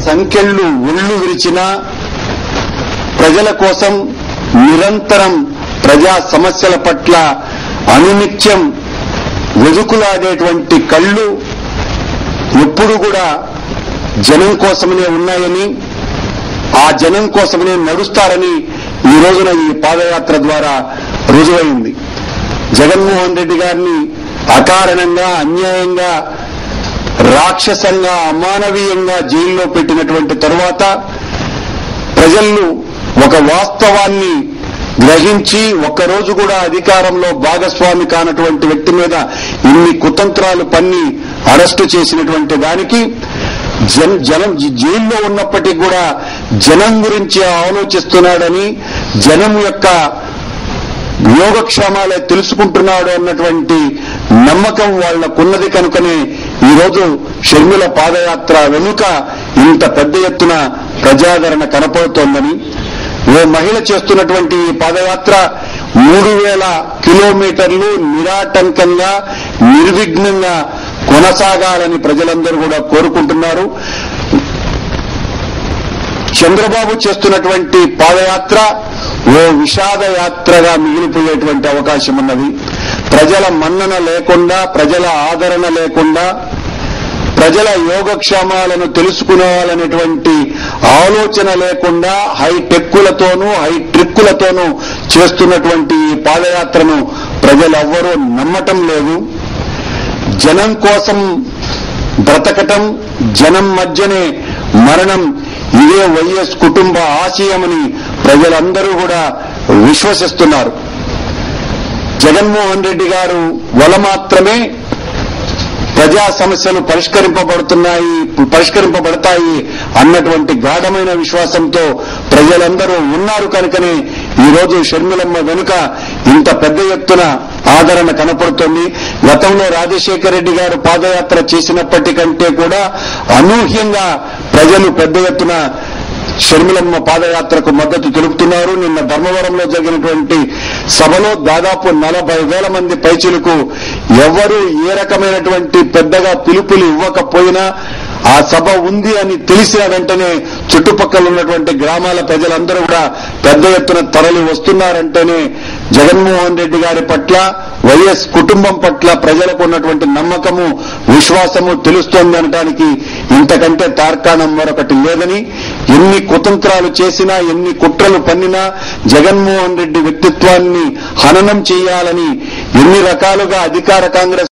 సంఖ్యలు ఒళ్ళు విరిచినా ప్రజల కోసం నిరంతరం ప్రజా సమస్యల పట్ల అనునిత్యం వెదుకులాడేటువంటి కళ్ళు ఎప్పుడు కూడా జనం కోసమనే ఉన్నాయని, ఆ జనం కోసమనే నడుస్తారని ఈ రోజున ఈ పాదయాత్ర ద్వారా రుజువైంది. జగన్మోహన్ రెడ్డి గారిని అకారణంగా, అన్యాయంగా, రాక్షసంగా, అమానవీయంగా జైల్లో పెట్టినటువంటి తరువాత ప్రజలు ఒక వాస్తవాన్ని గ్రహించి ఒక్కరోజు కూడా అధికారంలో భాగస్వామి కానటువంటి వ్యక్తి మీద ఇన్ని కుతంత్రాలు పన్ని అరెస్టు చేసినటువంటి దానికి జనం జైల్లో ఉన్నప్పటికీ కూడా జనం గురించి ఆలోచిస్తున్నాడని, జనం యొక్క యోగక్షేమాలే తెలుసుకుంటున్నాడు అన్నటువంటి నమ్మకం వాళ్లకున్నది కనుకనే ఈరోజు షర్మిల పాదయాత్ర వెనుక ఇంత పెద్ద ఎత్తున ప్రజాదరణ కనపడుతోందని, ఓ మహిళ చేస్తున్నటువంటి ఈ పాదయాత్ర 3000 కిలోమీటర్లు నిరాటంకంగా, నిర్విఘ్నంగా కొనసాగాలని ప్రజలందరూ కూడా కోరుకుంటున్నారు. చంద్రబాబు చేస్తున్నటువంటి పాదయాత్ర ఓ విషాద యాత్రగా మిగిలిపోయేటువంటి అవకాశం ఉన్నది. ప్రజల మన్నన లేకుండా, ప్రజల ఆదరణ లేకుండా, ప్రజల యోగక్షేమాలను తెలుసుకునేవాలనేటువంటి ఆలోచన లేకుండా హైటెక్కులతోనూ హైట్రిక్కులతోనూ చేస్తున్నటువంటి ఈ పాదయాత్రను ప్రజలెవ్వరూ నమ్మటం లేదు. జనం కోసం బ్రతకటం, జనం మధ్యనే మరణం, ఇదే వైఎస్ కుటుంబ ఆశయమని ప్రజలందరూ కూడా విశ్వసిస్తున్నారు. జగన్మోహన్ రెడ్డి గారు వల్ల మాత్రమే ప్రజా సమస్యలు పరిష్కరింపబడతాయి అన్నటువంటి గాఢమైన విశ్వాసంతో ప్రజలందరూ ఉన్నారు కనుకనే ఈరోజు షర్మిలమ్మ వెనుక ఇంత పెద్ద ఎత్తున ఆదరణ కనపడుతోంది. గతంలో రాజశేఖర రెడ్డి గారు పాదయాత్ర చేసినప్పటికంటే కూడా అనూహ్యంగా ప్రజలు పెద్ద ఎత్తున షర్మిలమ్మ పాదయాత్రకు మద్దతు తెలుపుతున్నారు. నిన్న ధర్మవరంలో జరిగినటువంటి సభలో దాదాపు 40,000 మంది పైచిలకు ఎవరు ఏ రకమైనటువంటి పెద్దగా పిలుపులు ఇవ్వకపోయినా ఆ సభ ఉంది అని తెలిసిన వెంటనే చుట్టుపక్కల ఉన్నటువంటి గ్రామాల ప్రజలందరూ కూడా పెద్ద ఎత్తున తరలి వస్తున్నారంటేనే జగన్మోహన్ రెడ్డి గారి పట్ల, వైఎస్ కుటుంబం పట్ల ప్రజలకు ఉన్నటువంటి నమ్మకము, విశ్వాసము తెలుస్తోంది అనడానికి ఇంతకంటే తార్కాణం మరొకటి లేదని, ఎన్ని కుతంత్రాలు చేసినా, ఎన్ని కుట్రలు పన్నినా జగన్మోహన్ రెడ్డి వ్యక్తిత్వాన్ని హననం చేయాలని ఎన్ని రకాలుగా అధికార కాంగ్రెస్